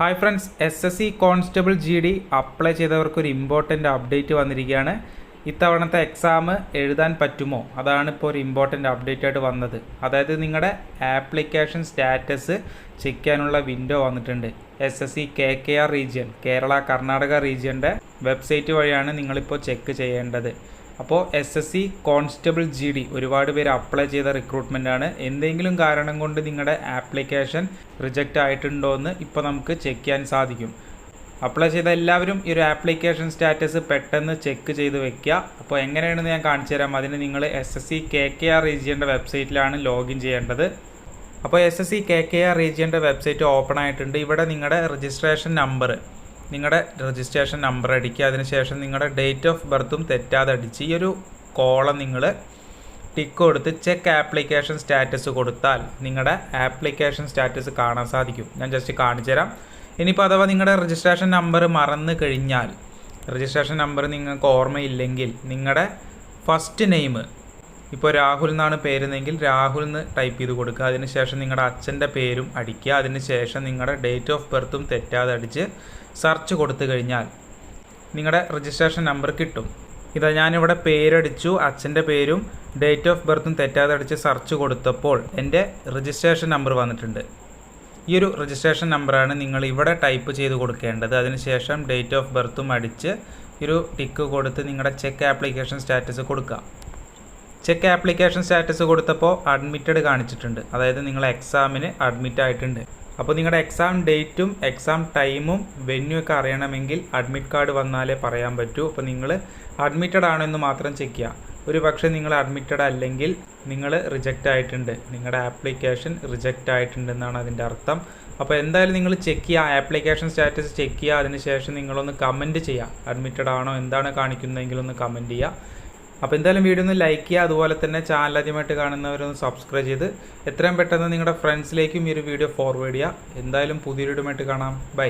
Hi friends, SSC constable GD apply ചെയ്തവർക്കൊരു important update വന്നിരിക്കുകയാണ്. ഇത്തവണത്തെ എക്സാം എഴുതാൻ പറ്റുമോ? അതാണ് ഇപ്പോൾ ഒരു ഇമ്പോർട്ടൻ്റ് അപ്ഡേറ്റ് ആയിട്ട് വന്നത്. അതായത് നിങ്ങളുടെ ആപ്ലിക്കേഷൻ സ്റ്റാറ്റസ് ചെക്ക് ചെയ്യാനുള്ള വിൻഡോ വന്നിട്ടുണ്ട്. SSC KKR region, Kerala Karnataka റീജിയൻ്റെ വെബ്സൈറ്റ് വഴിയാണ് നിങ്ങളിപ്പോൾ ചെക്ക് ചെയ്യേണ്ടത്. അപ്പോൾ SSC കോൺസ്റ്റബിൾ GD ഒരുപാട് പേര് അപ്ലൈ ചെയ്ത റിക്രൂട്ട്മെൻറ്റാണ്. എന്തെങ്കിലും കാരണം കൊണ്ട് നിങ്ങളുടെ ആപ്ലിക്കേഷൻ റിജക്റ്റ് ആയിട്ടുണ്ടോ എന്ന് ഇപ്പോൾ നമുക്ക് ചെക്ക് ചെയ്യാൻ സാധിക്കും. അപ്ലൈ ചെയ്ത എല്ലാവരും ഈ ഒരു ആപ്ലിക്കേഷൻ സ്റ്റാറ്റസ് പെട്ടെന്ന് ചെക്ക് ചെയ്ത് വെക്കുക. അപ്പോൾ എങ്ങനെയാണെന്ന് ഞാൻ കാണിച്ചു തരാം. അതിന് നിങ്ങൾ SSC KKR റീജിയൻ്റെ വെബ്സൈറ്റിലാണ് ലോഗിൻ ചെയ്യേണ്ടത്. അപ്പോൾ SSC KKR റീജിയൻ്റെ വെബ്സൈറ്റ് ഓപ്പൺ ആയിട്ടുണ്ട്. ഇവിടെ നിങ്ങളുടെ രജിസ്ട്രേഷൻ നമ്പർ അടിക്കുക. അതിനുശേഷം നിങ്ങളുടെ ഡേറ്റ് ഓഫ് ബർത്തും തെറ്റാതെ അടിച്ച് ഈ ഒരു കോളം നിങ്ങൾ ടിക്ക് കൊടുത്ത് ചെക്ക് ആപ്ലിക്കേഷൻ സ്റ്റാറ്റസ് കൊടുത്താൽ നിങ്ങളുടെ ആപ്ലിക്കേഷൻ സ്റ്റാറ്റസ് കാണാൻ സാധിക്കും. ഞാൻ ജസ്റ്റ് കാണിച്ചു തരാം. ഇനിയിപ്പോൾ അഥവാ നിങ്ങളുടെ രജിസ്ട്രേഷൻ നമ്പർ മറന്നു കഴിഞ്ഞാൽ, രജിസ്ട്രേഷൻ നമ്പർ നിങ്ങൾക്ക് ഓർമ്മയില്ലെങ്കിൽ നിങ്ങളുടെ ഫസ്റ്റ് നെയിം, ഇപ്പോൾ രാഹുൽ എന്നാണ് പേരുന്നെങ്കിൽ രാഹുൽ എന്ന് ടൈപ്പ് ചെയ്ത് കൊടുക്കുക. അതിനുശേഷം നിങ്ങളുടെ അച്ഛൻ്റെ പേരും അടിക്കുക. അതിനുശേഷം നിങ്ങളുടെ ഡേറ്റ് ഓഫ് ബർത്തും തെറ്റാതെ അടിച്ച് സെർച്ച് കൊടുത്തു കഴിഞ്ഞാൽ നിങ്ങളുടെ രജിസ്ട്രേഷൻ നമ്പർ കിട്ടും. ഇതാ ഞാനിവിടെ പേരടിച്ചു, അച്ഛൻ്റെ പേരും ഡേറ്റ് ഓഫ് ബർത്തും തെറ്റാതെ അടിച്ച് സെർച്ച് കൊടുത്തപ്പോൾ എൻ്റെ രജിസ്ട്രേഷൻ നമ്പർ വന്നിട്ടുണ്ട്. ഈ ഒരു രജിസ്ട്രേഷൻ നമ്പറാണ് നിങ്ങൾ ഇവിടെ ടൈപ്പ് ചെയ്ത് കൊടുക്കേണ്ടത്. അതിനുശേഷം ഡേറ്റ് ഓഫ് ബർത്തും അടിച്ച് ഒരു ടിക്ക് കൊടുത്ത് നിങ്ങളുടെ ചെക്ക് ആപ്ലിക്കേഷൻ സ്റ്റാറ്റസ് കൊടുക്കുക. ചെക്ക് ആപ്ലിക്കേഷൻ സ്റ്റാറ്റസ് കൊടുത്തപ്പോൾ അഡ്മിറ്റഡ് കാണിച്ചിട്ടുണ്ട്. അതായത് നിങ്ങൾ എക്സാമിന് അഡ്മിറ്റ് ആയിട്ടുണ്ട്. അപ്പോൾ നിങ്ങളുടെ എക്സാം ഡേറ്റും എക്സാം ടൈമും വെന്യൂ ഒക്കെ അറിയണമെങ്കിൽ അഡ്മിറ്റ് കാർഡ് വന്നാലേ പറയാൻ പറ്റൂ. അപ്പോൾ നിങ്ങൾ അഡ്മിറ്റഡ് ആണോ എന്ന് മാത്രം ചെക്ക് ചെയ്യുക. ഒരു പക്ഷേ നിങ്ങൾ അഡ്മിറ്റഡ് അല്ലെങ്കിൽ നിങ്ങൾ റിജക്റ്റ് ആയിട്ടുണ്ട്, നിങ്ങളുടെ ആപ്ലിക്കേഷൻ റിജക്റ്റ് ആയിട്ടുണ്ടെന്നാണ് അതിൻ്റെ അർത്ഥം. അപ്പോൾ എന്തായാലും നിങ്ങൾ ചെക്ക് ചെയ്യുക, ആപ്ലിക്കേഷൻ സ്റ്റാറ്റസ് ചെക്ക് ചെയ്യുക. അതിനുശേഷം നിങ്ങളൊന്ന് കമൻറ്റ് ചെയ്യുക. അഡ്മിറ്റഡ് ആണോ എന്താണ് കാണിക്കുന്നതെങ്കിൽ ഒന്ന് കമൻറ്റ് ചെയ്യുക. അപ്പോൾ എന്തായാലും വീഡിയോ ഒന്ന് ലൈക്ക് ചെയ്യുക. അതുപോലെ തന്നെ ചാനൽ ആദ്യമായിട്ട് കാണുന്നവരൊന്ന് സബ്സ്ക്രൈബ് ചെയ്ത് എത്രയും പെട്ടെന്ന് നിങ്ങളുടെ ഫ്രണ്ട്സിലേക്കും ഈ ഒരു വീഡിയോ ഫോർവേഡ് ചെയ്യുക. എന്തായാലും പുതിയൊരു വീഡിയോ ആയിട്ട് കാണാം. ബൈ.